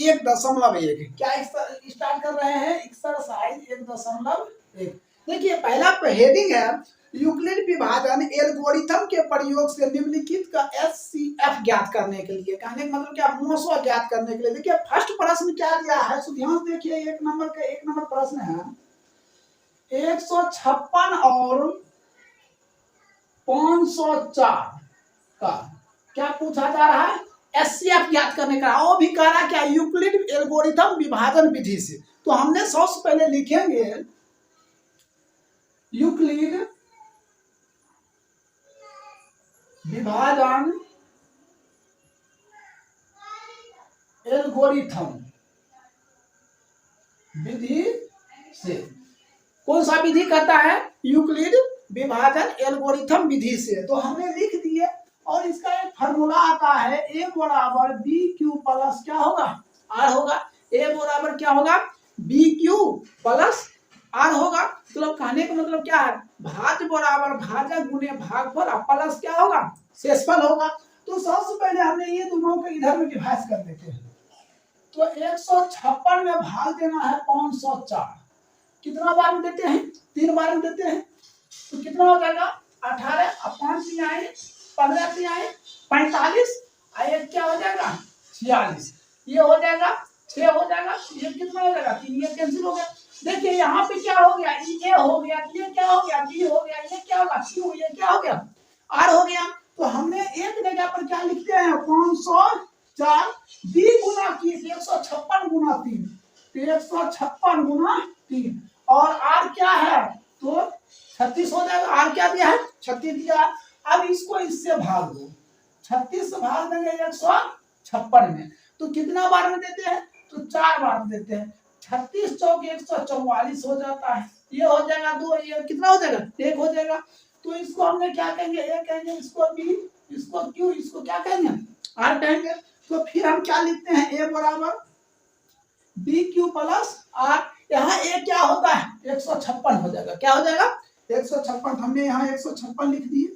1.1 क्या स्टार्ट कर रहे हैं एक्सरसाइज 1.1। देखिए पहला हेडिंग है यूक्लिड विभाजन एल्गोरिथम के प्रयोग से निम्नलिखित का एचसीएफ ज्ञात करने के लिए, कहने का मतलब क्या, मोसो ज्ञात करने के लिए। देखिए फर्स्ट प्रश्न क्या दिया है, तो ध्यान देखिए एक नंबर प्रश्न है 156 और 504 का क्या पूछा जा रहा है, एचसीएफ ज्ञात करने का। वो भी कह रहा क्या, यूक्लिड एल्गोरिथम विभाजन विधि से। तो हमने सबसे पहले लिखेंगे यूक्लिड विभाजन एल्गोरिथम विधि से। कौन सा विधि कहता है, यूक्लिड विभाजन एल्गोरिथम विधि से। तो हमने लिख दिए और इसका एक फार्मूला आता है ए बराबर बी क्यू प्लस क्या होगा, आर होगा। ए बराबर क्या होगा, बी क्यू प्लस आर होगा। तो कहने का मतलब क्या है, भाज्य बराबर भाजक गुने भागफल प्लस क्या होगा, शेषफल होगा। तो सबसे पहले हमने ये दोनों को इधर में विभाजित कर देते हैं। तो 156 में भाग देना है 504, कितना बार में देते हैं, 3 बार में देते हैं। तो कितना हो जाएगा 18 और 5 आए 15 आए 45 और एक क्या हो जाएगा 46, ये हो जाएगा 6 हो जाएगा, ये कितना हो जाएगा 3, ये कैंसिल हो गया। देखिए यहाँ पे क्या हो गया, ये हो गया, ये क्या हो गया, बी हो गया, ये क्या होगा क्यू, ये क्या हो गया आर हो गया। तो हमने एक जगह पर क्या लिखते हैं 504 बी गुना की 156 गुना 3, 156 गुना 3 और आर क्या है तो 36 हो जाएगा। आर क्या दिया है 36 दिया। अब इसको इससे भाग दो, 36 से भाग देंगे 156 में। तो कितना बार में देते हैं, तो 4 बार में देते हैं। 36 चौक 144 हो जाता है, ये हो जाएगा 2, ये कितना हो जाएगा 1 हो जाएगा। तो इसको हमने क्या कहेंगे, ए कहेंगे, इसको बी, इसको क्यू, इसको क्या कहेंगे आर कहेंगे। तो फिर हम क्या लिखते हैं, ए बराबर बी क्यू प्लस आर। यहाँ ए क्या होता है 156 हो जाएगा, क्या हो जाएगा 156। हमने यहाँ 156 लिख दिए।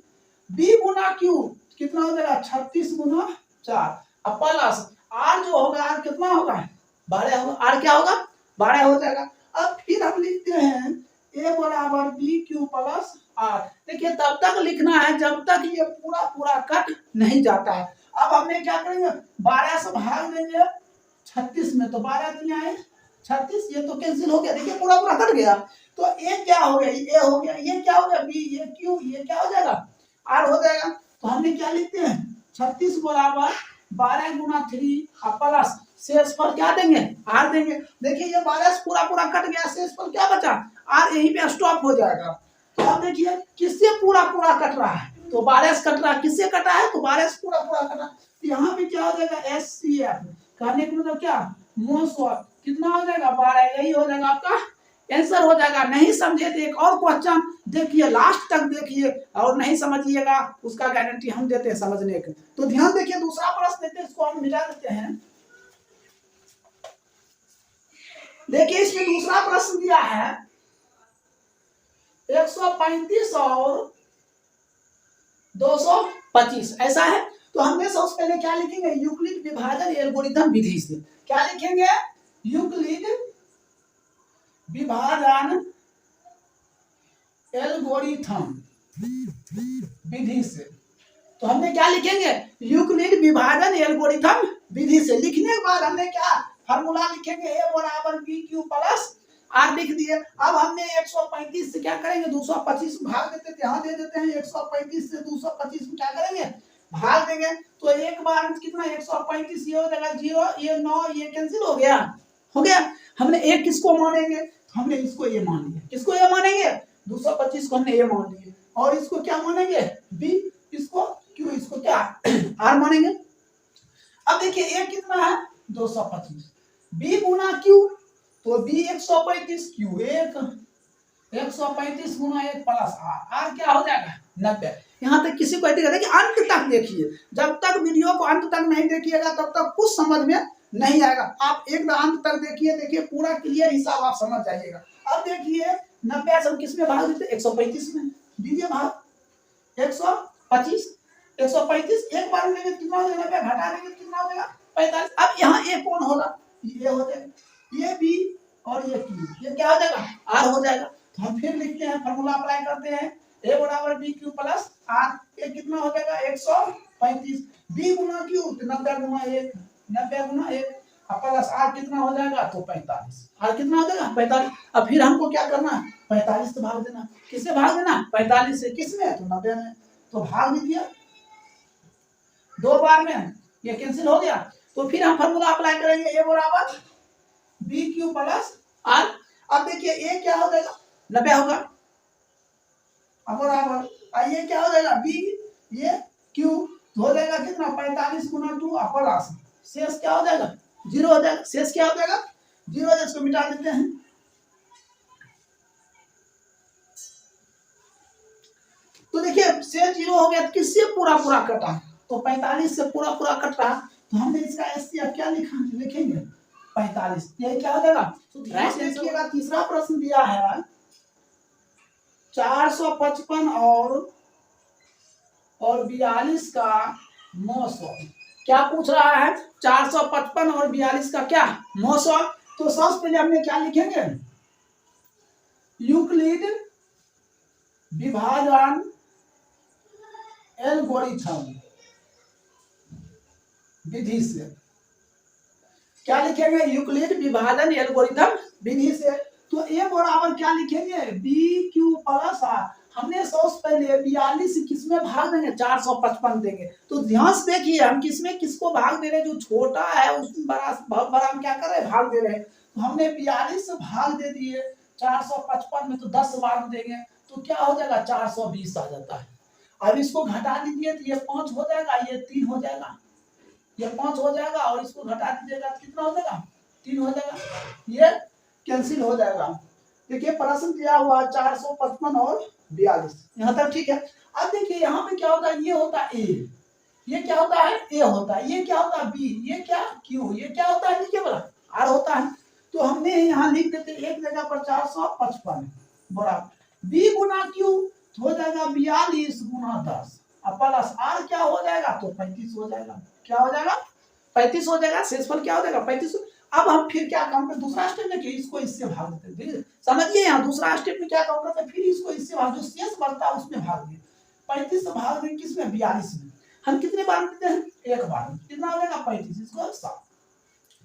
बी गुना क्यू कितना हो जाएगा 36 गुना 4 और प्लस आर जो होगा, आर कितना होगा 12 होगा, आर क्या होगा 12 हो जाएगा। अब फिर हम लिखते हैं ए बराबर बी क्यू प्लस आर। देखिए तब तक लिखना है जब तक ये पूरा कट नहीं जाता है। अब हमने क्या करेंगे 12 से भाग देंगे 36 में, तो 12 दिया है 36, ये तो कैंसिल हो गया। देखिए पूरा कट गया। तो ए क्या हो गया, ए हो गया, ये क्या हो गया बी, ये क्यू, ये क्या हो जाएगा आर हो जाएगा। तो हमने क्या लिखते हैं 36 बराबर 12 गुना 3 प्लस शेषफल क्या देंगे आर देंगे। देखिए ये 12 से पूरा कट गया, शेषफल क्या बचा आर, यहीं पे स्टॉप हो जाएगा। तो अब देखिए किससे पूरा कट रहा है, तो 12 से कट रहा है, किससे कटा है तो 12 से पूरा कटा। तो यहाँ पे क्या हो जाएगा एचसीएफ, कहने का मतलब क्या मोसो, कितना हो जाएगा 12, यही हो जाएगा आपका आंसर हो जाएगा। नहीं समझे तो एक और क्वेश्चन देखिए, लास्ट तक देखिए, और नहीं समझिएगा उसका गारंटी हम देते हैं समझने का। तो ध्यान देखिए दूसरा प्रश्न देते हैं, इसको हम मिला देते हैं। देखिए इसमें दूसरा प्रश्न दिया है 135 और 225 ऐसा है। तो हमने सबसे पहले क्या लिखेंगे, यूक्लिड विभाजन एल्गोरिथम विधि से। क्या लिखेंगे, यूक्लिड विभाजन एल्गोरिथम विधि से। तो हमने क्या लिखेंगे, यूक्लिड विभाजन एल्गोरिथम विधि से। लिखने के बाद हमने क्या फार्मूला लिखेंगे, ए बराबर बी क्यू प्लस आर लिख दिए। अब हमने 135 से क्या करेंगे 225 भाग देते थे, यहाँ दे देते हैं 135 से 225 में क्या करेंगे भाग देंगे। तो एक बार कितना 135, ये हो जाएगा 0, ये 9, ये कैंसिल हो गया। हमने एक किसको मानेंगे, हमने इसको ये मान लिया, किसको ये मानेंगे 225 को हमने ये मान लिए, और इसको क्या मानेंगे बी, इसको क्यू, इसको क्या आर मानेंगे। अब देखिए ए कितना है 225, बी गुना क्यू, तो बी 135, क्यू 135 गुना 1 प्लस आर, आर क्या हो जाएगा 90। यहाँ तक किसी को देखिए अंत तक देखिए, जब तक वीडियो को अंत तक नहीं देखिएगा तब तक कुछ समझ में नहीं आएगा। आप एक अंत तक देखिए पूरा क्लियर हिसाब आप समझ जाइएगा। अब देखिए 90 से हम किस में भाग देते 135 में, दीजिए भाग 125 एक बार में कितना हो जाएगा, घटा देंगे कितना हो जाएगा 45। अब यहाँ ए कौन होगा, ये हो जाएगा, ये बी और ये क्यू, ये क्या हो जाएगा आर हो जाएगा। तो हम फिर लिखते हैं, फॉर्मूला अप्लाई करते हैं, ए बराबर बी क्यू प्लस आर, ये कितना हो जाएगा 135, बी गुना क्यू 90 गुना 1, 90 गुना 1 प्लस आर कितना हो जाएगा तो 45, आर कितना हो जाएगा 45। अब फिर हमको क्या करना है 45 से भाग देना, किससे भाग देना 45 से, किसमें तो 90 में, तो भाग दीजिए 2 बार में, ये कैंसिल हो गया। तो फिर हम फॉर्मूला अप्लाई करेंगे, ए बराबर बी क्यू प्लस आर, अब देखिए ए क्या हो जाएगा 90 होगा, अब बराबर ये क्या हो जाएगा बी ये क्यू, तो हो जाएगा कितना 45 गुना 2 प्लस शेष क्या हो जाएगा 0 हो जाएगा, शेष क्या हो जाएगा 0 हो जाएगा, इसको मिटा देते हैं। तो देखिए शेष 0 हो गया, तो किससे पूरा पूरा कटा, तो 45 से पूरा पूरा कट रहा, तो हमने इसका एससीएफ क्या लिखा लिखेंगे 45, ये क्या हो जाएगा। तो ध्यान देखिएगा तीसरा प्रश्न दिया है 455 और 42 का 900, क्या पूछ रहा है 455 और 42 का क्या 900। तो सबसे पहले हमने क्या लिखेंगे यूक्लिड विभाजन एल्गोरिथम विधि से, क्या लिखेंगे यूक्लिड विभाजन एल्गोरिथम विधि से। तो ए बराबर क्या लिखेंगे बी क्यू प्लस आर, हमने सबसे पहले 42 किसमें भाग देंगे 455 देंगे। तो ध्यान से देखिए हम किसमें किसको भाग दे रहे हैं, जो छोटा है उसमें बड़ा हम क्या कर रहे हैं भाग दे रहे हैं। तो हमने 42 से भाग दे दिए 455 में, तो 10 बार में देंगे तो क्या हो जाएगा 420 आ जाता है। अब इसको घटा दीजिए तो ये 5 हो जाएगा, ये 3 हो जाएगा, ये 5 हो जाएगा और इसको घटा दीजिएगा तो कितना हो जाएगा 3 हो जाएगा, ये कैंसिल हो जाएगा। देखिए प्रश्न दिया हुआ 455 और 42, यहाँ तक ठीक है। अब देखिए यहाँ पे क्या होता है, ये होता है ए, ये क्या होता है ए होता है, ये क्या होता है बी, ये क्या क्यू, ये क्या होता है नीचे वाला आर होता है। तो हमने यहाँ लिख देते एक जगह पर 455 बराबर बी गुना क्यू हो जाएगा 42 गुना 10 और प्लस आर क्या हो जाएगा तो 35 हो जाएगा, क्या हो जाएगा 35 हो जाएगा, शेषफल क्या हो जाएगा 35। अब हम फिर क्या काम करते दूसरा स्टेप में कि इसको इससे भाग देते हैं, समझिए यहाँ दूसरा स्टेप में क्या काम करते हैं, फिर इसको इससे भाग, जो शेष बनता है उसमें भाग दिए, 35 से भाग दें किसमें 42 में, हम कितने बार देते हैं एक बार, कितना हो जाएगा 35, इसको 7,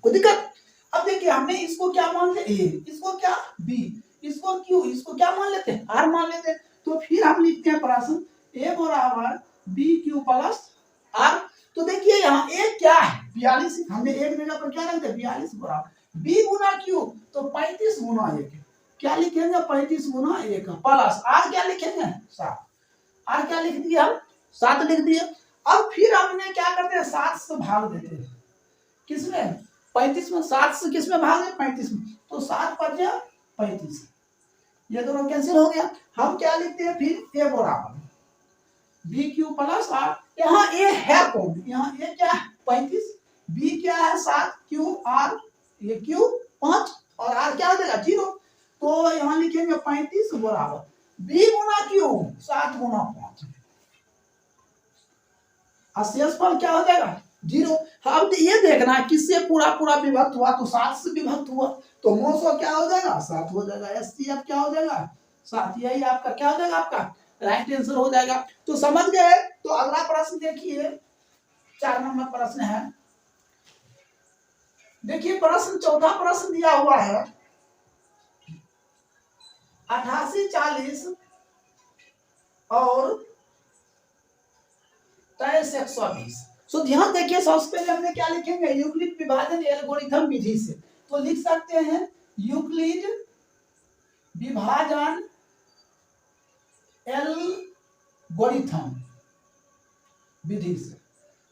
कोई दिक्कत। अब देखिए हमने इसको क्या मान ले ए, इसको क्या बी, इसको क्यू, इसको क्या मान लेते हैं आर मान लेते हैं। तो फिर हम लिखते हैं प्रश्न ए बराबर बी क्यू प्लस आर। तो देखिए यहाँ ए क्या है 42, हमने एक जगह पर क्या रखते 42 बराबर बी गुना क्यू तो 35 गुना 1, क्या लिखेंगे 35 गुना 1 प्लस आर क्या लिखेंगे 7, आर क्या लिख दिया हम 7 लिख दिए। अब फिर हमने क्या करते हैं 7 से भाग देते हैं, किसमें 35 में, 7 से किसमें भाग है 35 में, तो 7 पर 35, ये दोनों कैंसिल हो गया। हम क्या लिखते हैं फिर ए बराबर बी क्यू प्लस आर, यहाँ ए है कौन, यहाँ ए क्या है 35, बी क्या है 7, क्यू आर, ये क्यू 5 और आर क्या हो जाएगा 0। तो यहाँ लिखेंगे 35 बराबर बी गुना क्यू 7 गुना 5, शेषफल क्या हो जाएगा 0। अब ये देखना है किससे पूरा पूरा विभक्त हुआ, तो 7 से विभक्त हुआ तो 900 क्या हो जाएगा 7 हो जाएगा, एससीएफ क्या हो जाएगा 7, यही आपका क्या हो जाएगा आपका राइट आंसर हो जाएगा। तो समझ गए। तो अगला प्रश्न देखिए 4 नंबर प्रश्न है, देखिए प्रश्न चौथा प्रश्न दिया हुआ है 88 40 और 23 120। सो ध्यान देखिए सबसे पहले हमने क्या लिखेंगे यूक्लिड विभाजन एल्गोरिथम विधि से, तो लिख सकते हैं यूक्लिड विभाजन एल्गोरिथम विधि से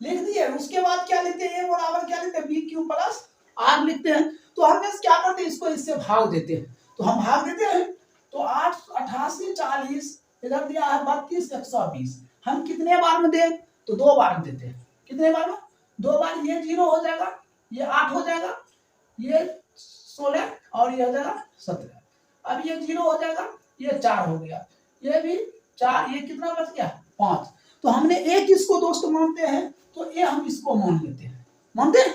लिख दिए। उसके बाद क्या लिखते हैं ए बराबर क्या लिखते हैं बी क्यू प्लस आर लिखते हैं। तो हमने क्या करते हैं इसको इससे भाग देते हैं, तो हम भाग देते हैं तो 8 88 40 इधर दिया है 32 120, हम कितने बार में दें तो 2 बार में देते हैं, कितने बार में 2 बार, ये 0 हो जाएगा, ये 8 हो जाएगा, ये 16 और ये हो जाएगा 17, अब ये 0 हो जाएगा, ये 4 हो गया, ये भी 4, ये कितना बच गया 5। तो हमने एक इसको दोस्त मानते हैं तो ये हम इसको मान लेते हैं, मानते हैं।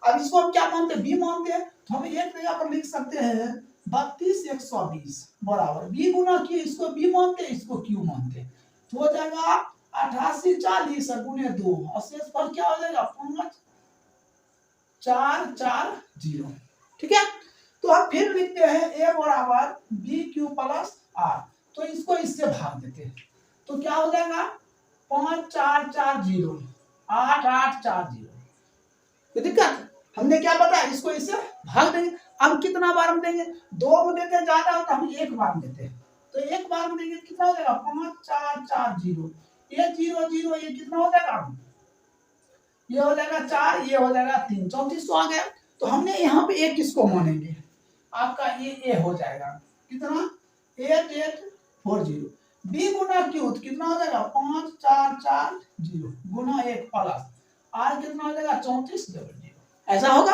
अब इसको हम क्या मानते हैं, बी मानते हैं, तो हम एक जगह पर लिख सकते हैं 32 120 बराबर बी गुना क्यू, इसको बी मानते हैं, इसको क्यू मानते हैं, तो हो जाएगा 88 40 गुने 2 और शेष पर क्या हो जाएगा 5 4 4 0। ठीक है, तो हम फिर लिखते हैं ए बराबर बी क्यू प्लस आर, तो इसको इससे भाग देते हैं, तो क्या हो जाएगा 5 4 4 0 8 8 4 0। तो दिक्कत हमने क्या बताया, इसको इससे भाग देंगे। अब कितना बार हम देंगे, 2 में देते हैं ज्यादा हो तो हम एक बार देते हैं, तो एक बार में देंगे कितना हो जाएगा 5 4 4 0, ये 0 0 ये कितना हो जाएगा, ये हो जाएगा 4, ये हो जाएगा 3, 3400 आ गया। तो हमने यहाँ पे एक किसको मानेंगे, आपका ये ए हो जाएगा कितना 8840, बी गुना क्यू कितना हो जाएगा 5 4 4 0 गुना 1 प्लस आर कितना हो जाएगा 3400, ऐसा होगा।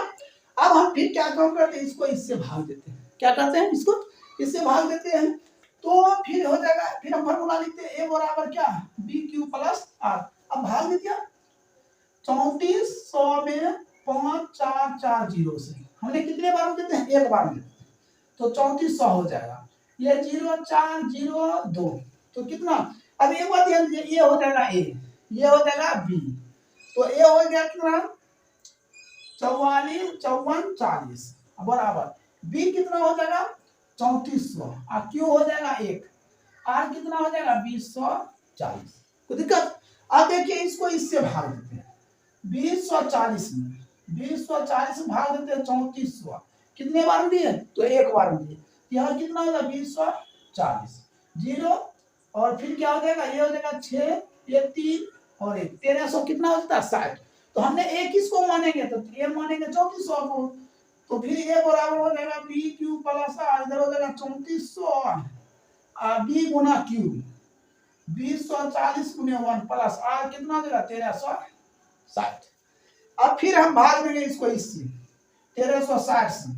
अब हम फिर क्या काम करते हैं, इसको इससे भाग देते हैं, क्या करते हैं, इसको इससे भाग देते हैं, तो फिर हो जाएगा, फिर हम फॉर्मूला लिखते हैं ए बराबर क्या बी क्यू प्लस आर। अब भाग दीजिए 3400 में 5 4 4 0 से हमने कितने बार देते हैं, एक बार देते हैं, तो 3400 हो जाएगा, ये 0 4 0 2, तो कितना, अब एक बार ध्यान दीजिए, ये हो जाएगा ए, ये हो जाएगा बी, तो ए हो गया कितना 44 54 40 बराबर बी कितना हो जाएगा 3400 और क्यू हो जाएगा 1, आर कितना हो जाएगा 2040। कोई दिक्कत, अब देखिए इसको इससे भाग देते हैं 2040 में, 2040 भाग देते हैं 3400, कितने बार दिए, तो एक बार दिए, यहाँ कितना होगा 2040 0 और फिर क्या हो जाएगा, ये हो जाएगा 6 ये 3 और 1 1300 कितना होता है 60। तो हमने ए किसको मानेंगे, तो ए मानेंगे 3400 को, तो फिर ए बराबर हो जाएगा बी क्यू प्लस आर, इधर हो जाएगा 3400 बी गुना क्यू 2040 गुने 1 प्लस आर कितना हो जाएगा 1360। अब फिर हम भाग देंगे इसको इससे 1360 से,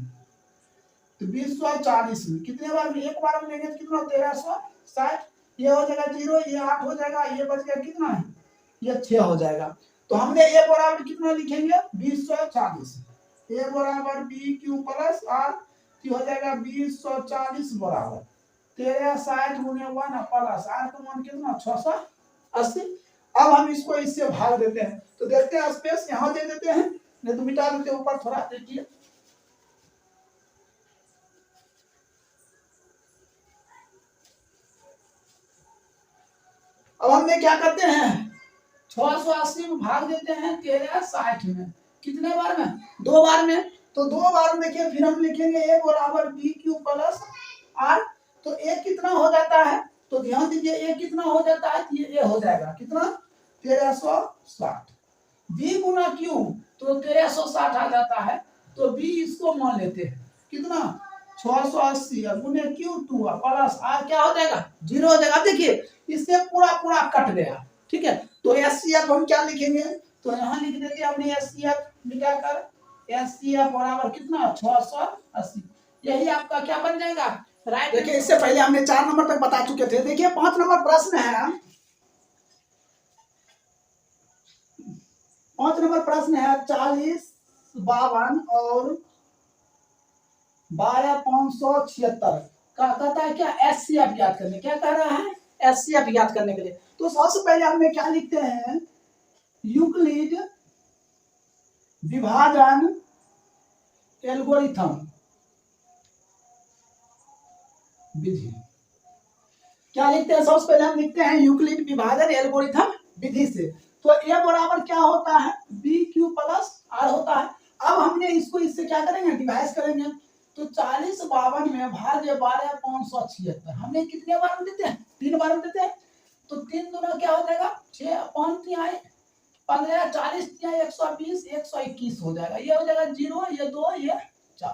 तो 2040 में कितने बार में, एक बार में लेंगे तो कितना 1360, ये हो जाएगा 0, ये 8 हो जाएगा, ये बच गया कितना है, ये 6 हो जाएगा। तो हमने ए बराबर कितना लिखेंगे 2040, ए बराबर बी क्यू प्लस आर हो जाएगा 2040 बराबर 1360 गुने 1 प्लस आर का मान कितना 680। अब हम इसको इससे भाग देते हैं, तो देखते हैं स्पेस यहाँ दे देते हैं, नहीं तो मिटा देते ऊपर थोड़ा देखिए, अब हमने क्या करते हैं 680 में भाग देते हैं 1360 में, कितने बार में, 2 बार में, तो 2 बार में देखिए फिर हम लिखेंगे ए बराबर बी क्यू प्लस आर, तो ए कितना हो जाता है, तो ध्यान दीजिए ए कितना हो जाता है, ये ए हो जाएगा कितना 1360, बी गुना क्यू तो 1360 आ जाता है, तो बी इसको मान लेते हैं कितना 680 गुने क्यू 2 प्लस आर क्या हो जाएगा 0 हो जाएगा। देखिए इससे पूरा पूरा कट गया, ठीक है, तो एचसीएफ हम क्या लिखेंगे, तो यहाँ लिख देते हैं हमने एचसीएफ मिटाकर एचसीएफ बराबर कितना 680, यही आपका क्या बन जाएगा राइट। देखिए इससे पहले हमने 4 नंबर तक बता चुके थे, देखिए 5 नंबर प्रश्न है, 5 नंबर प्रश्न है 40 52 और 12576 का कहता है क्या एचसीएफ याद करने, क्या कह रहा है एचसीएफ याद करने के लिए। तो सबसे पहले हमें क्या लिखते हैं यूक्लिड विभाजन एल्गोरिथम विधि, क्या लिखते हैं सबसे पहले हम लिखते हैं यूक्लिड विभाजन एल्गोरिथम विधि से, तो ए बराबर क्या होता है बी क्यू प्लस आर होता है। अब हमने इसको इससे क्या करेंगे डिवाइड करेंगे, तो 40 52 में भागे 12 576, हमने कितने बार में देते हैं 3 बार में देते हैं, तो 3 दूना क्या हो जाएगा 6 5 3 15 40 120 121 हो जाएगा, ये हो जाएगा 0 ये 2 ये 4।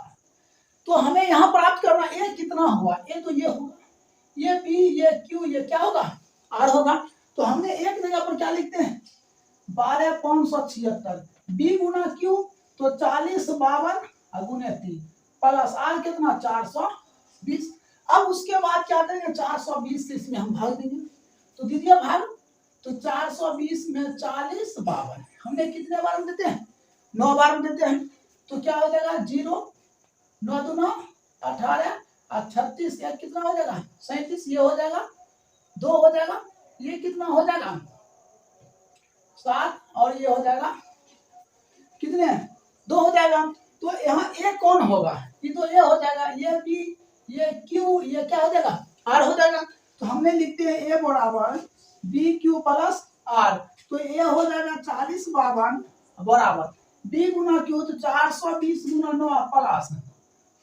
तो हमें यहाँ प्राप्त करना ए कितना हुआ, ए तो ये होगा, ये बी ये क्यू ये क्या होगा आर होगा। तो हमने एक जगह पर क्या लिखते हैं 12 576 बी गुना क्यू तो 40 52 गुने 3 प्लस आर कितना 420। अब उसके बाद क्या करेंगे 420 से इसमें हम भाग देंगे, तो दीजिए भाग, तो 420 में 40 52 हमने कितने बार में देते हैं 9 बार में देते हैं, तो क्या हो जाएगा 0, 9 दूना 18 और 36 या कितना हो जाएगा 37, ये हो जाएगा 2 हो जाएगा, ये कितना हो जाएगा 7 और ये हो जाएगा कितने 2 हो जाएगा। तो यहाँ ए कौन होगा, ये तो ए हो जाएगा, ये बी, ये क्यू, ये क्या हो जाएगा आर हो जाएगा। तो हमने लिखते हैं ए बराबर बी क्यू प्लस आर, तो ए हो जाएगा 40/52 बराबर बी गुना क्यू, तो 420 गुना 9 प्लस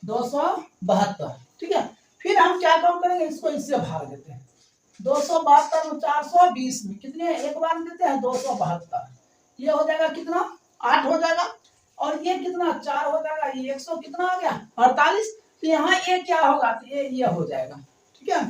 272। ठीक है, फिर हम क्या काम करेंगे, इसको इससे भाग देते हैं। 272 में 420 में कितने एक बार देते हैं 272, ये हो जाएगा कितना 8 हो जाएगा, और ये कितना 4 हो जाएगा, ये 100 कितना हो गया 48। तो यहाँ ए क्या होगा, तो ये हो जाएगा। ठीक है,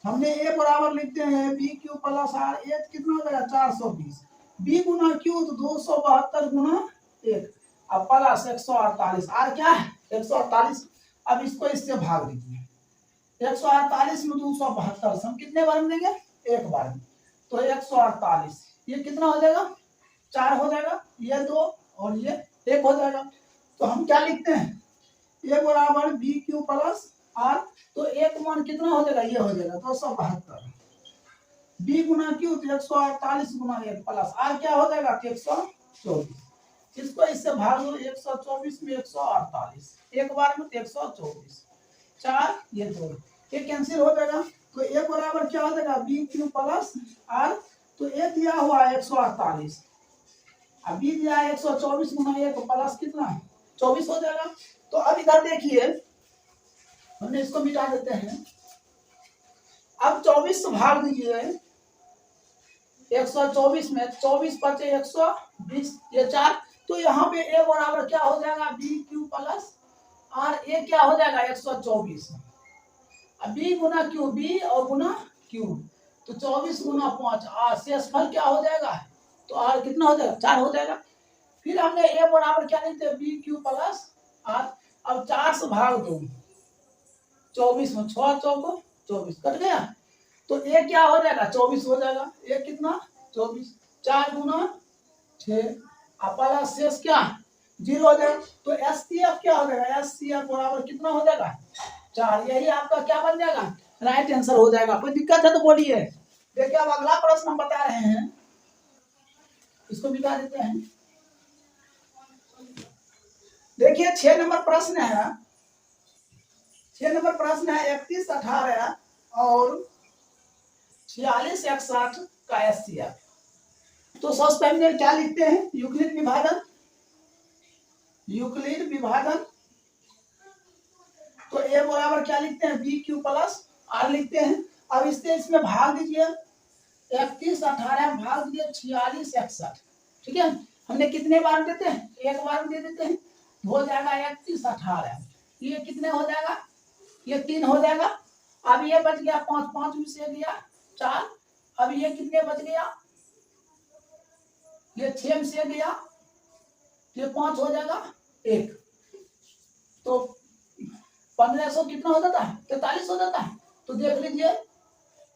हमने ए बराबर लिखते हैं बी क्यू प्लस आर, ए कितना हो जाएगा 420, बी गुना क्यू तो 272 गुना 1 अब प्लस 148, आर क्या है 148। अब इसको इससे भाग दीजिए, 148 में 272 हम कितने बार में देंगे एक बार में, तो 148 ये कितना हो जाएगा 4 हो जाएगा, ये 2 और ये 1 हो जाएगा। तो हम क्या लिखते हैं ए बराबर बी क्यू प्लस आर, तो एक मान कितना हो जाएगा ये हो जाएगा 272, बी गुना क्यू तो 148 गुना 1 प्लस आर क्या हो जाएगा 124, इसको इससे भाग दो 124 में 148 एक बार में 124, 4 ये 2 ये कैंसिल हो जाएगा। तो ए बराबर क्या हो जाएगा बी क्यू प्लस आर, तो ए दिया हुआ 148 अब बी दिया 124 गुना 1 प्लस कितना 24 हो जाएगा। तो अब इधर देखिए हमने इसको मिटा देते हैं, अब 24 से भाग दीजिए 124 में, 24 बचे 120 ये 4, तो यहाँ पे ए बराबर क्या हो जाएगा बी क्यू प्लस आर, ए क्या हो जाएगा 124, अब बी गुना क्यू, बी और गुना क्यू तो 24 गुना 5 शेषफल क्या हो जाएगा, तो आर कितना हो जाएगा 4 हो जाएगा। फिर हमने ए बराबर क्या लिखते हैं बी क्यू प्लस आर, अब 4 से भाग दो 24 में 6 चौको 24 कट गया, तो ए क्या हो जाएगा 24 हो जाएगा, ए कितना 24, 4 गुना 6 अपना शेष क्या 0 हो जाएगा। तो एचसीएफ क्या हो जाएगा, एचसीएफ बराबर कितना हो जाएगा 4, यही आपका क्या बन जाएगा राइट आंसर हो जाएगा। कोई दिक्कत है तो बोलिए। देखिए अब अगला प्रश्न हम बता रहे हैं, इसको मिटा देते हैं। देखिए 6 नंबर प्रश्न है, 6 नंबर प्रश्न है 31, 18 और 46, 61 का एचसीएफ। तो सबसे पहले क्या लिखते हैं यूक्लिड विभाजन, यूक्लिड विभाजन। तो ए बराबर क्या लिखते हैं बी क्यू प्लस आर लिखते हैं। अब इससे इसमें भाग दीजिए 31, 18 भाग दीजिए 46, 61। ठीक है, हमने कितने बार देते हैं एक बार दे देते हैं, हो जाएगा 31, 18 ये कितने हो जाएगा ये 3 हो जाएगा। अब ये बच गया 5, 5 में से गया 4, अब ये कितने बच गया ये 6 में से गया ये 5 हो जाएगा 1, तो 1500 कितना हो जाता है 43 हो जाता है। तो देख लीजिए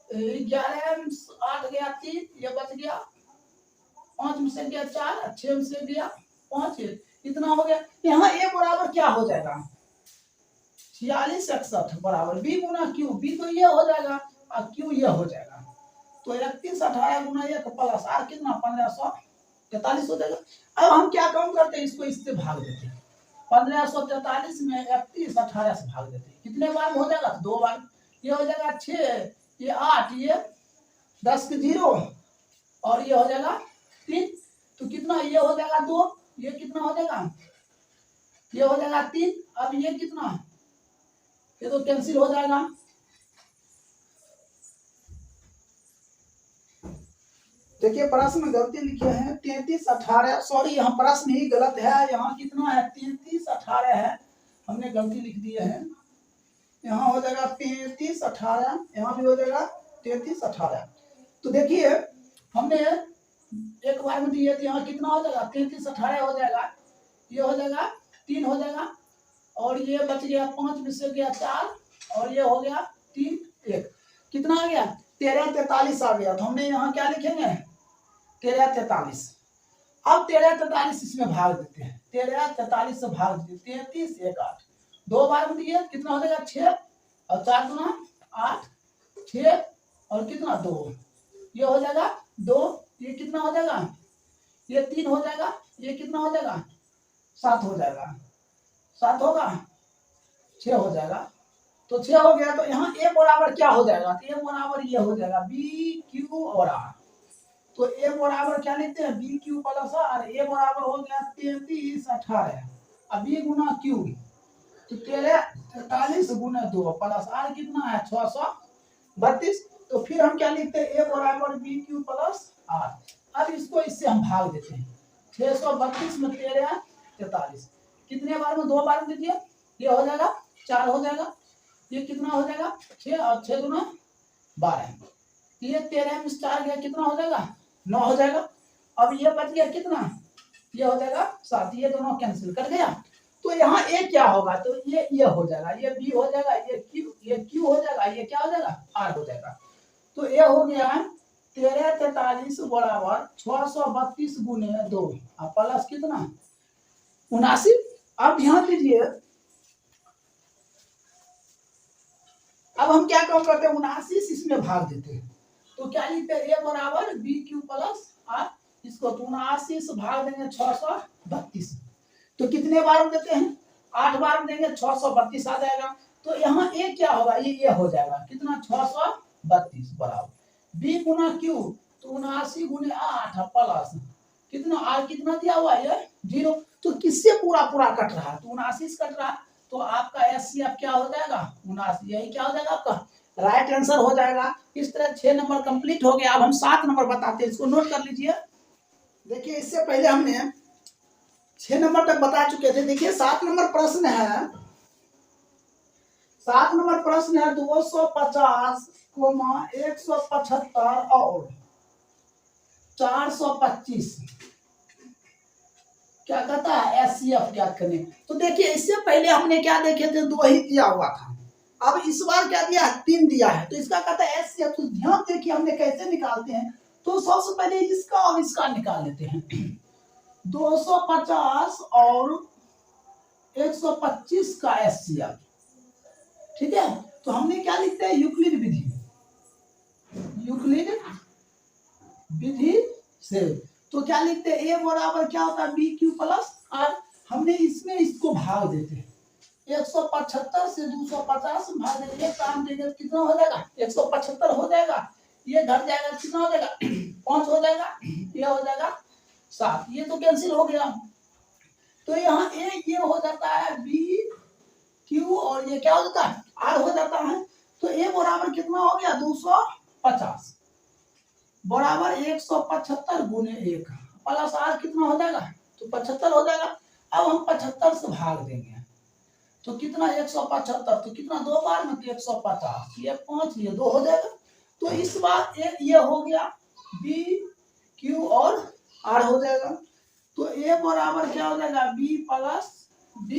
11 8 गया 3, ये बच गया 5 में से गया 4, 6 में से गया 5, इतना हो गया। यहाँ ए बराबर क्या हो जाएगा 46, 61 बराबर बी गुना क्यू, बी तो ये हो जाएगा और क्यू ये हो जाएगा, तो 31, 18 गुना 1 प्लस आर कितना 1543 हो जाएगा। अब हम क्या काम करते हैं इसको इससे भाग देते हैं, 1543 में 31, 18 से भाग देते हैं, कितने बार में हो जाएगा 2 बार, ये हो जाएगा 6, ये 8, ये 10 के 0 और ये हो जाएगा 3, तो कितना ये हो जाएगा 2, ये कितना हो जाएगा ये हो जाएगा 3, अब ये कितना ये तो कैंसिल हो जाएगा। देखिए प्रश्न में गलती लिखे हैं 33, 18, सॉरी यहाँ प्रश्न ही गलत है, यहाँ कितना है 33, 18 है, हमने गलती लिख दी है, यहाँ हो जाएगा 33, 18, यहाँ भी हो जाएगा 33, 18। तो देखिए हमने एक बार में दिए तो यहाँ कितना हो जाएगा 33, 18 हो जाएगा, ये हो जाएगा 3 हो जाएगा, और ये बच गया 5 में से गया 4, और ये हो गया 3, 1 कितना आ गया 13, 43 आ गया। तो हमने यहाँ क्या लिखेंगे 13, 43। अब 13, 43 इसमें भाग देते हैं, 13 43 से भाग दीजिए, 33 1 8, 2 बार में दिए कितना हो जाएगा 6 और 4 गुना 8, 6 और कितना 2, ये हो जाएगा 2, ये कितना हो जाएगा, ये 3 हो जाएगा, ये कितना हो जाएगा 7 हो जाएगा, 7 होगा 6 हो जाएगा। तो 6 हो गया, तो यहाँ ए बराबर क्या हो जाएगा, तो ए बराबर ये हो जाएगा बी क्यू और आर। तो ए बराबर क्या लिखते हैं बी क्यू प्लस आर, ए बराबर हो गया 33 18, अब बी गुना क्यू तो 13 43 गुना 2 प्लस आर कितना है 632। तो फिर हम क्या लिखते हैं ए बराबर बी क्यू प्लस आर। अब इसको इससे हम भाग देते हैं, 632 में 13 43, कितने बार में 2 बार में दीजिए, ये हो जाएगा 4 हो जाएगा, ये कितना हो जाएगा 6 और 6 गुना 12, ये 13 में 4 गया कितना हो जाएगा 9 हो जाएगा। अब ये बच गया कितना, ये हो जाएगा 7, ये दोनों कैंसिल कर गया। तो यहाँ ए क्या होगा, तो ये हो जाएगा, ये बी हो जाएगा, ये क्यू हो जाएगा, ये क्या हो जाएगा आर हो जाएगा। तो ये हो गया 13 43 बराबर 632 गुने 2 प्लस कितना 79। अब ध्यान दीजिए, अब हम क्या काम करते हैं 79 इसमें भाग देते हैं, तो क्या लिखते हैं ए बराबर बी क्यू प्लस आर, इसको 79 भाग देंगे 632, तो कितने बार में देते हैं 8 बार में देंगे 632 आ जाएगा। तो यहाँ ए क्या होगा, ये हो जाएगा कितना 632 बराबर बी गुना क्यू, तो 79 गुने 8 प्लस कितना आर कितना दिया हुआ है 0, तो किससे पूरा पूरा कट रहा है, तो 79 कट रहा है, तो आपका एचसीएफ क्या हो जाएगा 79, यही क्या हो जाएगा आपका राइट आंसर हो जाएगा। इस तरह 6 नंबर कंप्लीट हो गया। अब हम 7 नंबर बताते हैं, इसको नोट कर लीजिए। देखिए इससे पहले हमने 6 नंबर तक बता चुके थे। देखिए 7 नंबर प्रश्न है, 7 नंबर प्रश्न है 250, 175 और 425 क्या कहता है एचसीएफ ज्ञात करने। तो देखिए इससे पहले हमने क्या देखे थे 2 ही दिया हुआ था, अब इस बार क्या दिया है 3 दिया है, तो इसका कहता है एचसीएफ। तो ध्यान देखिए हमने कैसे निकालते हैं, तो सबसे पहले इसका और इसका निकाल लेते हैं। 250 और 125 का एचसीएफ, ठीक है। तो हमने क्या लिखते हैं यूक्लिड विधि, यूक्लिड विधि से तो क्या लिखते हैं ए बराबर क्या होता है बी क्यू प्लस आर। हमने इसमें इसको भाग देते हैं, 175 से 250 भाग देंगे, काम देंगे कितना हो जाएगा 175 हो जाएगा, ये घट जाएगा कितना हो जाएगा 5 हो जाएगा, ये हो जाएगा 7, ये तो कैंसिल हो गया। तो यहाँ ए ये हो जाता है बी क्यू और ये क्या हो जाता है आर हो जाता है। तो ए बराबर कितना हो गया 250 बराबर 175 गुने 1 प्लस आर कितना हो जाएगा तो 75 हो जाएगा। अब हम 75 से भाग देंगे, तो कितना 175, तो कितना 2 बार में 150, ये 5 ये 2 हो जाएगा। तो इस बार ये हो गया बी क्यू और आर हो जाएगा। तो ए बराबर क्या हो जाएगा बी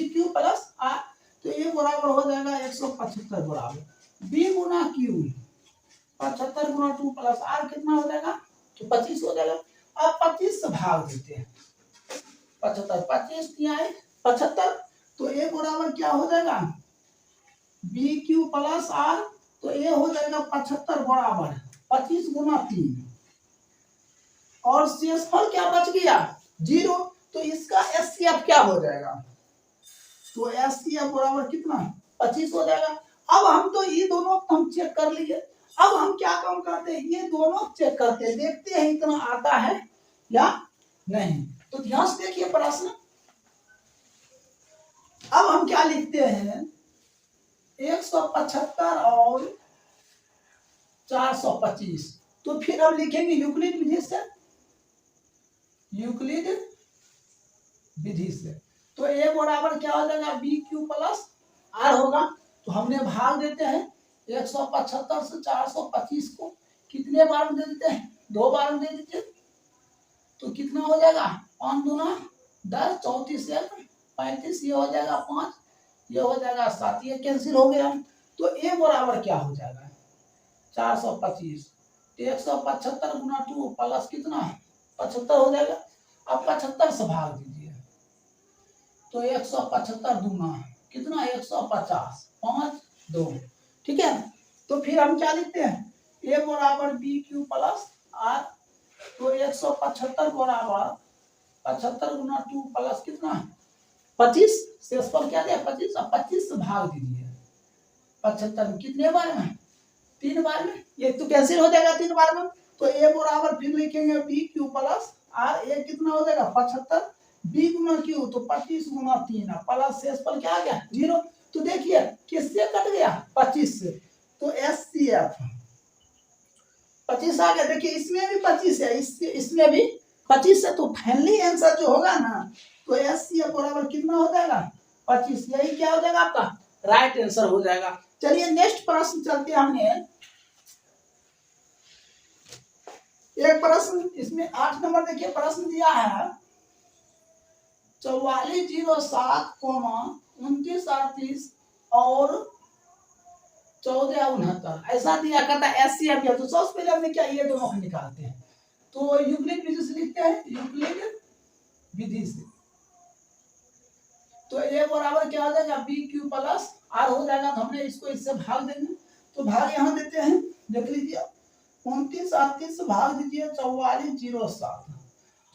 क्यू प्लस आर, तो ए बराबर हो जाएगा 175 बराबर बी गुना क्यू 75 गुना 2 प्लस आर कितना हो जाएगा तो 25 हो जाएगा। अब 25 से भाग देते हैं, 75 25 दिया है 75, तो ए बराबर क्या हो जाएगा बी क्यू प्लस आर, तो ए हो जाएगा 75 बराबर 25 गुना 3 और शेषफल क्या बच गया 0, तो इसका एचसीएफ क्या हो जाएगा, तो एचसीएफ बराबर कितना 25 हो जाएगा। अब हम तो ये दोनों हम चेक कर लिए, अब हम क्या काम करते हैं ये दोनों चेक करते हैं, देखते हैं इतना आता है या नहीं। तो ध्यान से देखिए प्रश्न, अब हम क्या लिखते हैं 175 और 425, तो फिर हम लिखेंगे यूक्लिड विधि से, यूक्लिड विधि से। तो ए बराबर क्या हो जाएगा बी क्यू प्लस आर होगा। तो हमने भाग देते हैं 175 से 425 को कितने बार में दे देते हैं 2 बार में दे दीजिए, तो कितना हो जाएगा 5 दूना 10 34 35, ये हो जाएगा 5, ये हो जाएगा 7, ये कैंसिल हो गया। तो ए बराबर क्या हो जाएगा 425, 175 गुना 2 प्लस कितना 75 हो जाएगा। अब 75 से भाग दीजिए, तो 175 दूना कितना 150 5 2 ठीक है। तो फिर हम क्या लिखते हैं ए बराबर बी क्यू प्लस आर। तो 175 बराबर 75 गुना 2 प्लस कितना 25 शेषफल क्या दिया 25 और 25 से भाग दीजिए 75 कितने बार में 3 बार में ये तो कैंसिल हो जाएगा 3 बार में। तो ए बराबर फिर लिखेंगे B Q plus R A कितना हो जाएगा 75 बी गुना क्यू तो 25 गुना 3 प्लस शेषफल क्या आ गया 0। तो देखिए किससे कट गया 25 से तो एस सी एफ 25 आ गया। देखिए इसमें भी 25 है इसमें भी 25 है। तो फाइनली आंसर जो होगा ना तो एस सी एफ बराबर कितना हो जाएगा 25 यही क्या हो जाएगा आपका राइट आंसर हो जाएगा। चलिए नेक्स्ट प्रश्न चलते हैं। हमने एक प्रश्न इसमें 8 नंबर देखिए प्रश्न दिया है 4407 2938 और 1469 ऐसा दिया करता एस सी एफ। तो सबसे पहले हमने क्या ये दोनों को निकालते हैं। तो यूक्लिड विधि से लिखते हैं यूक्लिड विधि से। तो ए बराबर क्या हो जाएगा बी क्यू प्लस आर हो जाएगा। तो हमने इसको इससे भाग देंगे तो भाग यहाँ देते हैं देख लीजिए 2938 से भाग दीजिए 4407।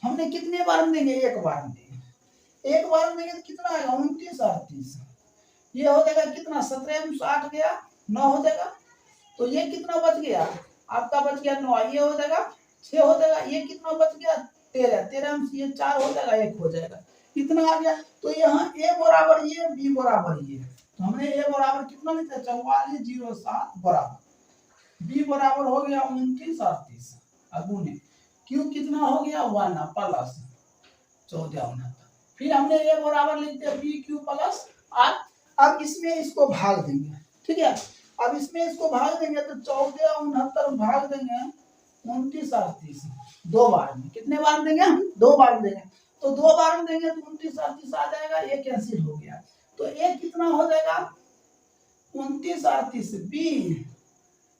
हमने कितने बार में देंगे एक बार में देंगे। एक बार में देंगे तो कितना आएगा 2938 ये हो जाएगा कितना 17 में 60 गया 9 हो जाएगा। तो ये कितना बच गया आपका बच गया 9 ये हो जाएगा 6 हो जाएगा। ये कितना बच गया 13 में ये 4 हो जाएगा 1 हो जाएगा कितना आ गया। तो यहाँ ए बराबर ये बी बराबर ये तो हमने ए बराबर कितना लिखा 4407 बराबर बी बराबर हो गया 2938 गुने क्यू कितना हो गया 1 प्लस 1469। फिर हमने ए बराबर लिखते हैं बी क्यू प्लस आर। अब इसमें इसको भाग देंगे ठीक है। अब इसमें इसको भाग देंगे तो 1469 भाग देंगे 2938 दो बार में कितने बार में देंगे हम 2 बार में देंगे। तो 2 बार में देंगे तो 2938 आ जाएगा ये कैंसिल हो गया। तो ए कितना हो जाएगा 2938 बी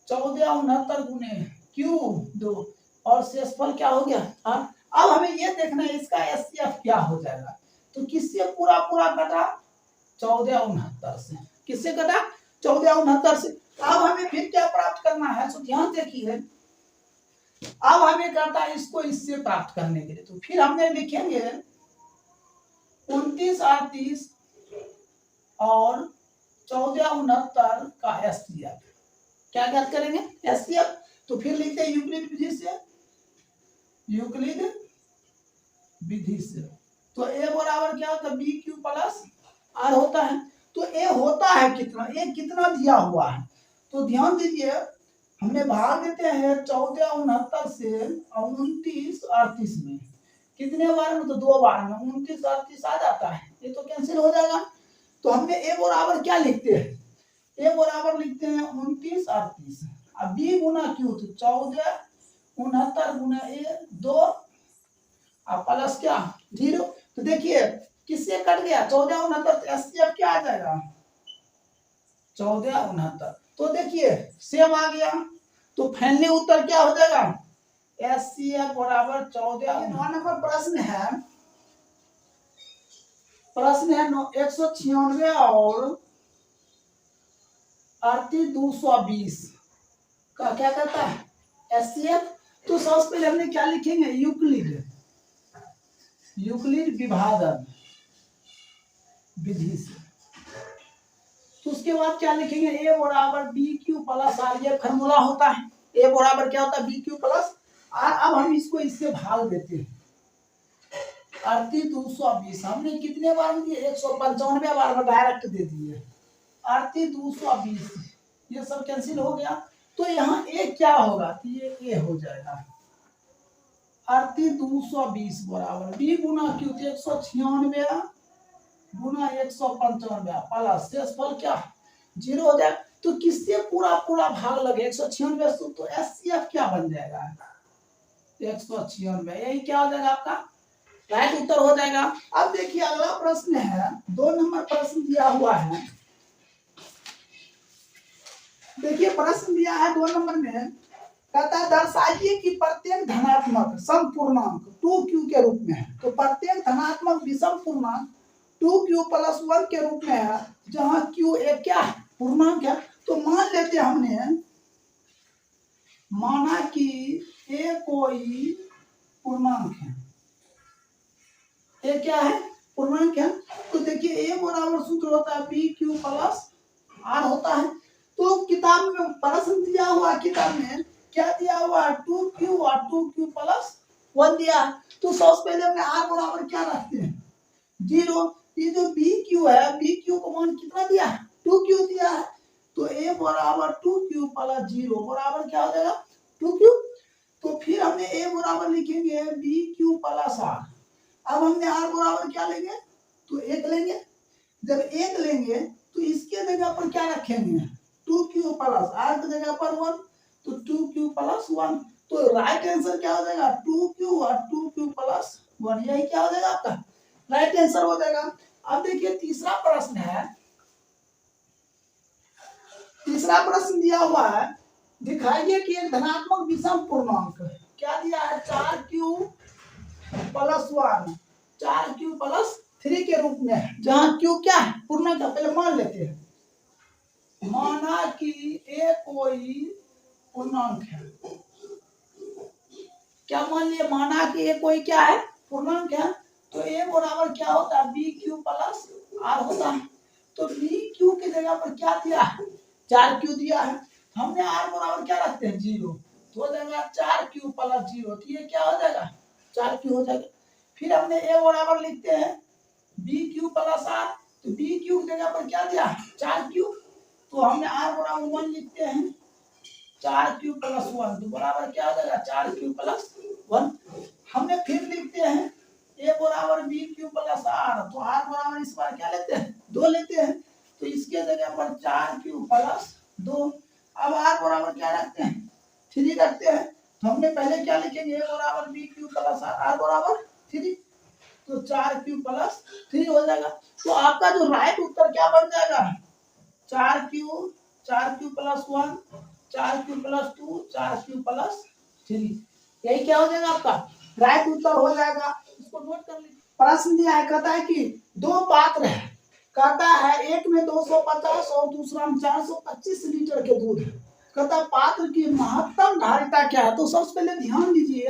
1469 गुने क्यू 2 और शेषफल क्या हो गया अब हमें ये देखना है इसका एससीएफ क्या हो जाएगा। तो किससे पूरा पूरा कटा 1469 से किससे कटा 1469 से। अब हमें फिर क्या प्राप्त करना है तो ध्यान देखिए अब हमें करता है इसको इससे प्राप्त करने के लिए। तो फिर हमने लिखेंगे 2938 और 1469 का एससीएफ क्या ज्ञात करेंगे एससीएफ। तो फिर लिखते हैं यूक्लिड विधि से यूक्लिड विधि से। तो ए बराबर क्या होता है बी क्यू प्लस आर होता है। तो ए होता है कितना ए कितना दिया हुआ है। तो ध्यान दीजिए हमने भाग देते हैं 1469 से 2938 में कितने बार में तो 2 बार में 2938 आ जाता है ये तो कैंसिल हो जाएगा। तो हमने ए बराबर क्या लिखते हैं ए बराबर लिखते हैं 2938 अब बी गुना क्यू तो 1469 गुना ए 2 अब प्लस क्या 0। तो देखिए किससे कट गया 1469 एससीएफ क्या आ जाएगा 1469। तो देखिए सेम आ गया। तो फाइनली उत्तर क्या हो जाएगा एससीएफ बराबर 14। नंबर प्रश्न है 196 और 38,220 का क्या कहता है एससीएफ। तो सबसे पहले हमने क्या लिखेंगे यूक्लिड विभाजन विधि से। तो उसके बाद क्या लिखेंगे ए बराबर बी क्यू प्लस आर ये फॉर्मूला होता है ए बराबर क्या होता है बी क्यू प्लस आर। अब हम इसको इससे भाग देते हैं 38,220 हमने कितने बार में दिए 195 बार में डायरेक्ट दे दिए 38,220 ये सब कैंसिल हो गया। तो यहाँ ए क्या होगा तो ये ए हो जाएगा 38,220 बराबर बी गुना क्यू 196 गुना 195 प्लस शेषफल क्या 0 हो जाए। तो किससे पूरा पूरा भाग लगे 196 तो एससीएफ क्या बन जाएगा 196 यही क्या हो जाएगा आपका राइट उत्तर हो जाएगा। अब देखिए अगला प्रश्न है 2 नंबर प्रश्न दिया हुआ है। देखिए प्रश्न दिया है 2 नंबर में कहता है दर्शाइए कि प्रत्येक धनात्मक सम पूर्णांक 2q के रूप में है। तो प्रत्येक धनात्मक विषम पूर्णांक 2q प्लस 1 के रूप में है, जहां q एक क्या है, पूर्णांक है। तो मान लेते हैं हमने, माना कि a कोई पूर्णांक है, a क्या है, पूर्णांक है। तो देखिए a बराबर सूत्र होता है b q प्लस r होता है। तो किताब में प्रश्न दिया हुआ, किताब में क्या दिया हुआ, 2q और 2q प्लस 1 दिया। तो सबसे पहले हमने r बराबर क्या रखते हैं, 0। ये जो BQ है, BQ को मान कितना दिया है, 2Q दिया है। तो A बराबर 2Q प्लस 0 बराबर क्या हो जाएगा, 2Q। तो फिर हमने A बराबर लिखेंगे BQ प्लस R। अब हमने R बराबर क्या लेंगे, तो 1 लेंगे। जब 1 लेंगे तो इसके जगह पर क्या रखेंगे, 2Q प्लस R की जगह पर 1, तो 2Q प्लस 1। तो राइट आंसर क्या हो जाएगा, 2Q और 2Q प्लस 1, यही क्या हो जाएगा आपका राइट आंसर हो जाएगा। अब देखिए तीसरा प्रश्न है, तीसरा प्रश्न दिया हुआ है, दिखाइए कि एक धनात्मक विषम पूर्णांक क्या दिया है, 4q प्लस 1 4q प्लस 3 के रूप में, जहां q क्या है, पूर्णांक है। पहले मान लेते हैं, माना कि a कोई पूर्णांक है, क्या मान लिया, माना कि a कोई क्या है, पूर्णांक है। तो a बराबर क्या होता है, bq प्लस r होता है। तो bq की जगह पर क्या दिया है, 4q दिया है। हमने r बराबर क्या रखते हैं, 0। तो हो जाएगा 4q प्लस 0, तो ये क्या हो जाएगा, 4q हो जाएगा। फिर हमने a बराबर लिखते हैं bq प्लस r। तो bq की जगह पर क्या दिया, 4q। तो हमने r बराबर 1 लिखते हैं, 4q प्लस 1, तो बराबर क्या हो जाएगा, 4q प्लस 1। हमने फिर लिखते हैं a बराबर bq प्लस r। तो r बराबर इस बार क्या लेते हैं, 2 लेते हैं। तो इसके जगह पर 4q प्लस 2। अब r बराबर क्या रखते हैं, 3 रखते हैं। तो हमने पहले क्या लिखेंगे, a बराबर bq प्लस r बराबर 3। तो 4q प्लस 3 हो जाएगा। तो आपका जो राइट उत्तर क्या बन जाएगा, 4q plus 1 4q plus 2 4q plus 3, यही क्या हो जाएगा आपका राइट उत्तर हो जाएगा। इसको नोट कर लीजिए। प्रश्न दिया है, कहता है कि दो पात्र है, कहता है एक में 250 और दूसरा में 425 लीटर के दूध है। कहता है पात्र की महत्तम धारिता क्या है। तो सबसे पहले ध्यान दीजिए,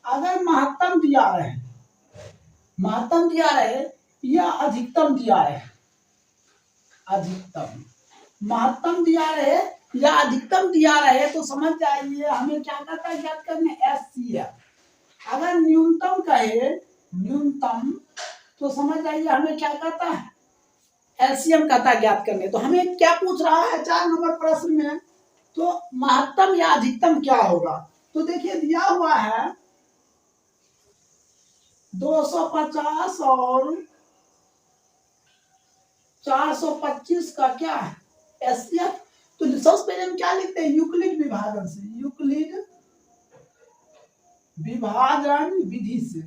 अगर महत्तम दिया रहे, महत्तम दिया रहे या अधिकतम दिया रहे, अधिकतम, महत्तम दिया रहे या अधिकतम दिया रहे, तो समझ जाइए हमें क्या करता है, ज्ञात करने SCF। अगर न्यूनतम कहे, न्यूनतम, तो समझ जाइए हमें क्या करता है, LCM कहता है ज्ञात करने। तो हमें क्या पूछ रहा है 4 नंबर प्रश्न में, तो महत्तम या अधिकतम क्या होगा। तो देखिए दिया हुआ है 250 और 425 का क्या है, SCF। तो सबसे पहले हम क्या लिखते हैं, यूक्लिड विभाजन से, यूक्लिड विभाजन विधि से।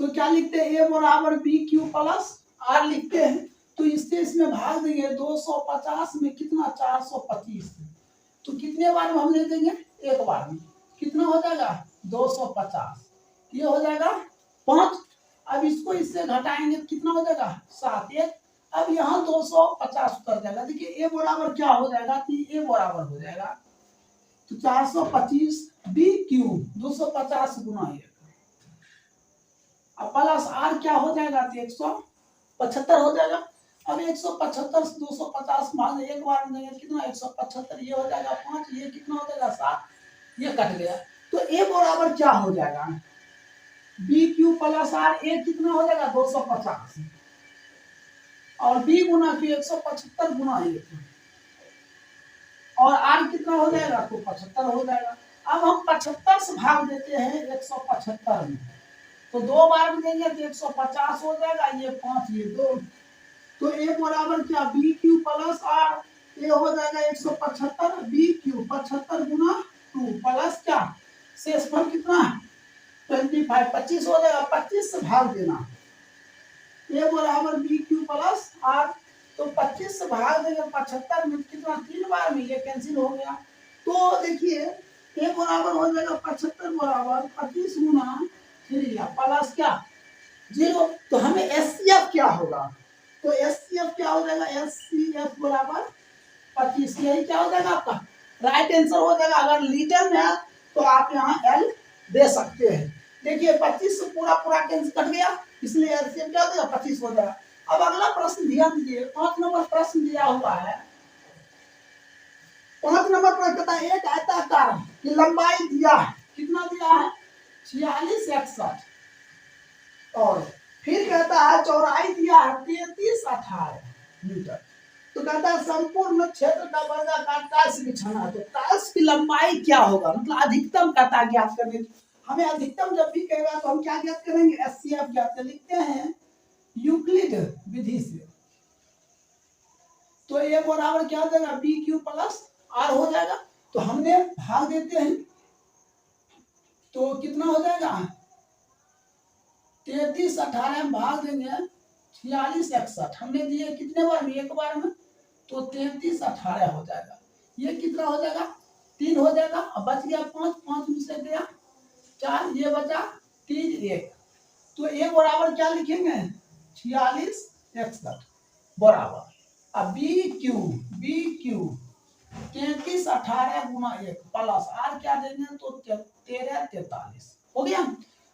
तो क्या लिखते हैं, ए बराबर BQ प्लस R लिखते हैं। तो इससे इसमें भाग देंगे, 250 में कितना, 425। तो कितने बार में हम ले देंगे, एक बार में। कितना हो जाएगा, 250, ये हो जाएगा 5। अब इसको इससे घटाएंगे, कितना हो जाएगा, 7। एक अब यहाँ 250 उतर जाएगा। देखिए ए बराबर क्या हो जाएगा, कि ए बराबर हो जाएगा, तो 425 BQ 250 गुना 1, अब प्लस R क्या हो जाएगा, तो 175 हो जाएगा। अब 175 से 250 मान एक बार में देंगे, कितना, 175, ये हो जाएगा 5, ये कितना हो जाएगा 7, ये कट गया। तो ए बराबर क्या हो जाएगा, BQ प्लस R, ए कितना हो जाएगा 250 और B गुना Q 175 गुना 1, और R कितना हो जाएगा, तो 75 हो जाएगा। अब हम 75 से भाग देते हैं 175 में, तो 2 बार में देंगे तो 150 हो जाएगा, ये 5 ये 2। तो ए बराबर क्या, BQ प्लस R, ये हो जाएगा 175, BQ 75 गुना 2 प्लस क्या, शेषफल कितना 25, 25 हो जाएगा, 25 से भाग देना, ए बराबर BQ प्लस R। तो 25 से भाग देंगे 75 में, कितना, 3 बार में, ये कैंसिल हो गया। तो देखिए ए बराबर हो जाएगा 75 बराबर 25 गुना 3 प्लस क्या 0। तो हमें एचसीएफ क्या होगा, तो एचसीएफ क्या हो जाएगा, एचसीएफ बराबर 25। यही क्या हो जाएगा आपका राइट आंसर हो जाएगा। अगर लीटर में है तो आप यहाँ एल दे सकते हैं। देखिए 25 से पूरा पूरा कैंसिल कट गया, इसलिए एलसीएम क्या हो जाएगा 25 हो जाएगा। अब अगला प्रश्न ध्यान दीजिए, 5 नंबर प्रश्न दिया हुआ है। 5 नंबर प्रश्न कहता है एक आयताकार की लंबाई दिया है, कितना दिया है 46 61, और फिर कहता है चौड़ाई दिया है 33 18 मीटर। तो कहता है संपूर्ण क्षेत्र का वर्गाकार टाइल्स बिछाना है, तो टाइल्स की लंबाई क्या होगा, मतलब अधिकतम कहता ज्ञात करने। हमें अधिकतम जब भी कहेगा तो हम क्या ज्ञात करेंगे, एचसीएफ ज्ञात कर लिखते हैं यूक्लिड विधि से। तो ए बराबर क्या हो जाएगा बी क्यू प्लस आर हो जाएगा। तो हमने भाग देते हैं, तो कितना हो जाएगा 33 18 में भाग देंगे 46 61, हमने दिए कितने बार में, एक बार में, तो 33 18 हो जाएगा। ये कितना हो जाएगा 3 हो जाएगा। अब बच गया 5, 5 में से गया 4, ये बचा 3 1। तो ए बराबर क्या लिखेंगे 46 61 बराबर। अब बी क्यू 33 18 गुना 1 प्लस आर क्या देंगे तो 13 43 हो गया।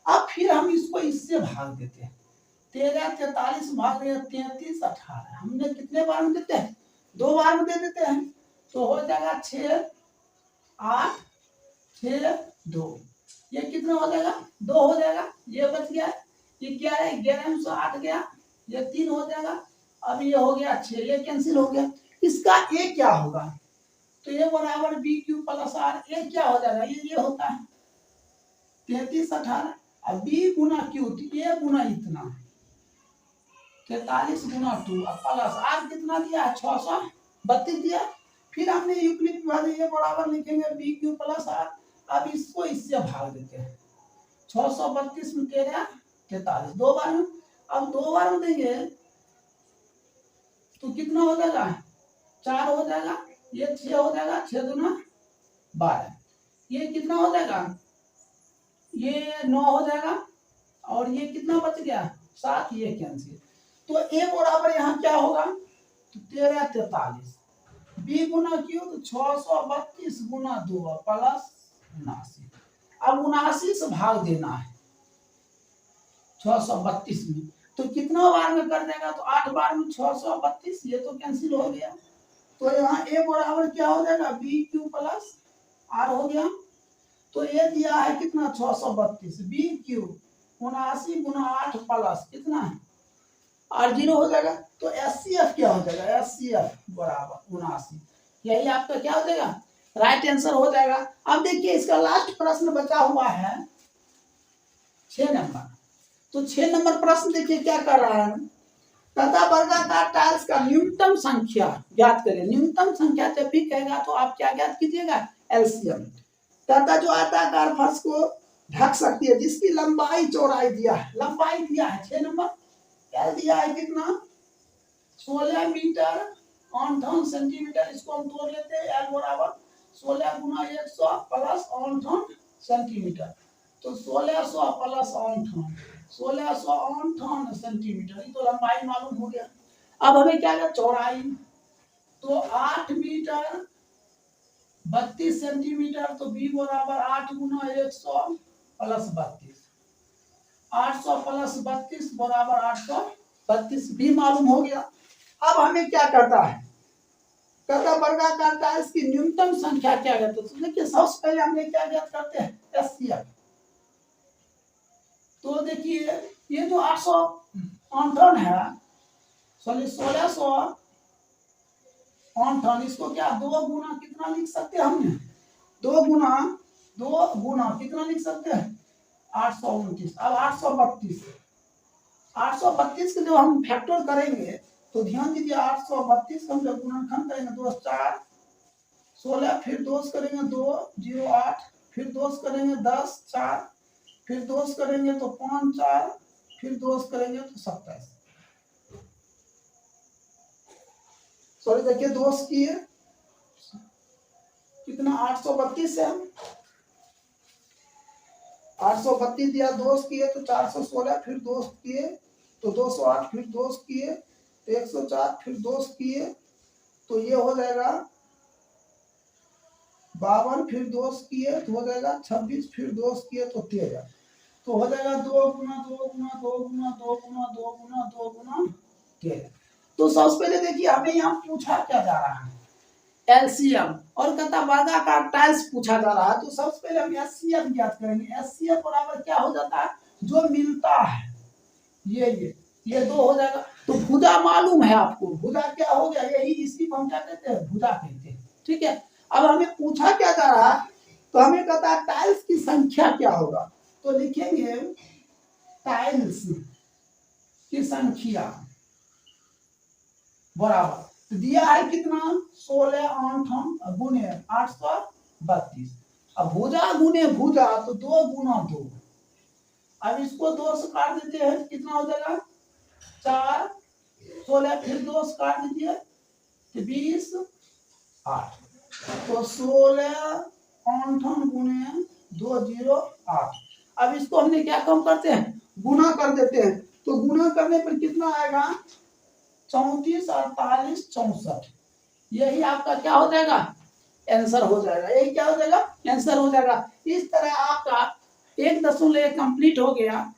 अब फिर हम इसको इससे भाग देते हैं, 13 43 भाग 33 18, हमने कितने बार में देते हैं 2 बार में दे देते हैं। तो हो जाएगा 6 8 6 2, ये कितना हो जाएगा 2 हो जाएगा। ये बच गया, ये क्या है 11 में से 8 गया, ये 3 हो जाएगा। अब ये हो गया 6, ये कैंसिल हो गया। इसका ए क्या होगा, तो ये बराबर बी क्यू प्लस आर, ए क्या हो जाएगा ये होता है 33 18, अब बी गुना क्यू, ए गुना इतना 43 गुना 2 प्लस आर कितना दिया है 632 दिया। फिर हमने यूक्लिड वाले ये बराबर लिखेंगे बी क्यू प्लस आर। अब इसको इससे भाग देते हैं, 632 में 13 43 2 बार में। अब 2 बार में देंगे तो कितना हो जाएगा 4 हो जाएगा, ये 6 हो जाएगा, 6 दूना 12, ये कितना हो जाएगा ये 9 हो जाएगा, और ये कितना बच गया 7, ये कैंसिल। तो ए बराबर यहाँ क्या होगा तो 13 43, बी गुना क्यू तो 632 गुना 2 प्लस 79। अब 79 से भाग देना है 632 में, तो कितना बार में कर देगा तो 8 बार में 632, ये तो कैंसिल हो गया। तो यहाँ ए बराबर क्या हो जाएगा बी क्यू प्लस आर हो गया। तो ये दिया है कितना 632, बी क्यू 79 गुना 8 प्लस कितना है आर 0 हो जाएगा। तो एचसीएफ क्या हो जाएगा, एचसीएफ बराबर 79, यही आपका क्या हो जाएगा राइट आंसर हो जाएगा। अब देखिए इसका लास्ट प्रश्न बचा हुआ है 6 नंबर। तो 6 नंबर प्रश्न देखिए क्या कर रहा है, तथा वर्गाकार टाइल्स का न्यूनतम संख्या ज्ञात करें। न्यूनतम संख्या जब भी कहेगा तो आप क्या ज्ञात कीजिएगा एलसीएम। तथा जो आयताकार फर्श को ढक सकती है जिसकी लंबाई चौड़ाई दिया है, लंबाई दिया है 6 नंबर, एल दिया है कितना 16 मीटर 58 सेंटीमीटर। इसको हम तोड़ लेते हैं, एल बराबर 16 गुना 100 प्लस 58 सेंटीमीटर। तो 1600 प्लस 58 1658 सेंटीमीटर, ये तो लंबाई मालूम हो गया। अब हमें क्या है चौड़ाई, तो 8 मीटर 32 सेंटीमीटर, तो बी बराबर 8 गुना 100 प्लस 32, 800 प्लस 32 बराबर 832, बी मालूम हो गया। अब हमें क्या करता है, कहता वर्गाकार टाइल्स की न्यूनतम संख्या क्या कहते हैं। तो देखिए सबसे पहले हमने क्या ज्ञात करते हैं एचसीएफ। तो देखिए ये जो 858 है, सॉरी 1658, इसको क्या 2 गुना कितना लिख सकते हैं हमने 2 गुना कितना लिख सकते हैं 829। अब 832 के जब हम फैक्टर करेंगे तो ध्यान दीजिए 832 हम जब गुणनखंड करेंगे 2 4 16, फिर 2 करेंगे 2 0 8, फिर 2 करेंगे 10 4, फिर 2 करेंगे तो 5 4, फिर 2 करेंगे तो 27। सॉरी देखिए 2 किए कितना 832 से हम 832 दिया, 2 किए तो 416, फिर 2 किए तो 208, फिर 2 किए तो 104, फिर 2 किए तो ये हो जाएगा 52, फिर 2 किए तो हो जाएगा 26, फिर 2 किए तो 13, तो हो जाएगा 2 गुना 2 गुना 2 गुना 2 गुना 2 गुना 2 गुना 13। तो सबसे पहले देखिए हमें यहाँ पूछा क्या जा रहा है, एलसीएम, और कहता वर्गाकार टाइल्स पूछा जा रहा है। तो सबसे पहले हम एचसीएफ ज्ञात करेंगे। एचसीएफ बराबर क्या हो जाता है, जो मिलता है ये 2 हो जाएगा। तो भुजा मालूम है आपको, भुजा क्या हो गया, यही इसी को हम क्या कहते हैं, भुजा कहते हैं। ठीक है, अब हमें पूछा क्या जा रहा है, तो हमें कहता है टाइल्स की संख्या क्या होगा। तो लिखेंगे टाइल्स की संख्या बराबर, तो दिया है कितना, 16 8 गुने 832। अब भुजा गुने भुजा तो 2 गुना 2। अब इसको 2 से काट देते हैं, कितना हो जाएगा 4, 16, फिर 2 से काट दीजिए तो 20 8, तो 16 8 गुने 208। अब इसको हमने क्या कम करते हैं, गुना कर देते हैं। तो गुना करने पर कितना आएगा, 34 48 64। यही आपका क्या हो जाएगा, आंसर हो जाएगा। यही क्या हो जाएगा, आंसर हो जाएगा। इस तरह आपका 1.1 कंप्लीट हो गया।